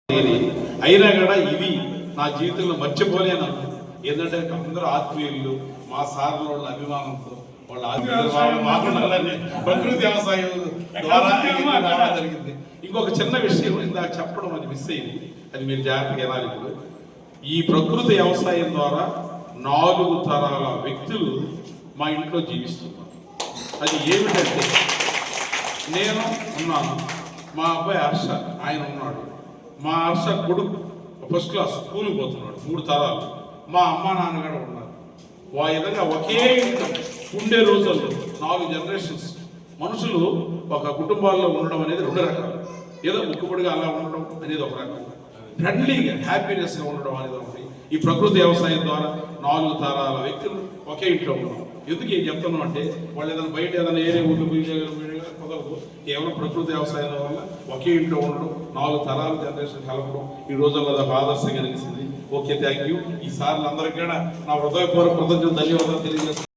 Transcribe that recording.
అయినా కూడా ఇది నా జీవితంలో మర్చిపోలేను. ఏంటంటే అందరూ ఆత్మీయులు, మా సార్ల వాళ్ళ అభిమానంతో వాళ్ళ ఆత్మీయులు ప్రకృతి వ్యవసాయం ద్వారా రావడం జరిగింది. ఇంకొక చిన్న విషయం ఇందాక చెప్పడం అది మిస్ అయింది, అది మీరు జాగ్రత్తగా వినాలి. ఇప్పుడు ఈ ప్రకృతి వ్యవసాయం ద్వారా 4 తరాల వ్యక్తులు మా ఇంట్లో జీవిస్తున్నారు. అది ఏమిటంటే నేను ఉన్నాను, మా అబ్బాయి హర్ష ఆయన ఉన్నాడు, మా హర్ష కొడుకు ఫస్ట్ క్లాస్ స్కూల్కి పోతున్నాడు, 3 తరాలు. మా అమ్మ నాన్న కూడా ఉన్నారు. విధంగా ఒకే ఇంట్లో ఉండే రోజుల్లో 4 జనరేషన్స్ మనుషులు ఒక కుటుంబాల్లో ఉండడం అనేది 2 రకాలు. ఏదో ముక్కుబడిగా అలా ఉండడం అనేది ఒక రకం, ఫ్రెండ్లీగా హ్యాపీనెస్గా ఉండడం అనేది ఒకటి. ఈ ప్రకృతి వ్యవసాయం ద్వారా 4 తరాల వ్యక్తులు ఒకే ఇంట్లో ఉండడం. ఎందుకు ఏం చెప్తున్నాం అంటే వాళ్ళు ఏదైనా బయట ఏదైనా ఏరే ఊళ్ళు కుదరదు. కేవలం ప్రకృతి వ్యవసాయం వల్ల ఒకే ఇంట్లో ఉండడం, 4 తరాల జనరేషన్ కలపడం ఈ రోజుల్లో అదొక ఆదర్శంగా నిలిచింది. Okay, thank you. ఈ సార్లు అందరికీ కూడా నా హృదయపూర్వక కృతజ్ఞతలు ధన్యవాదాలు తెలియజేస్తాను.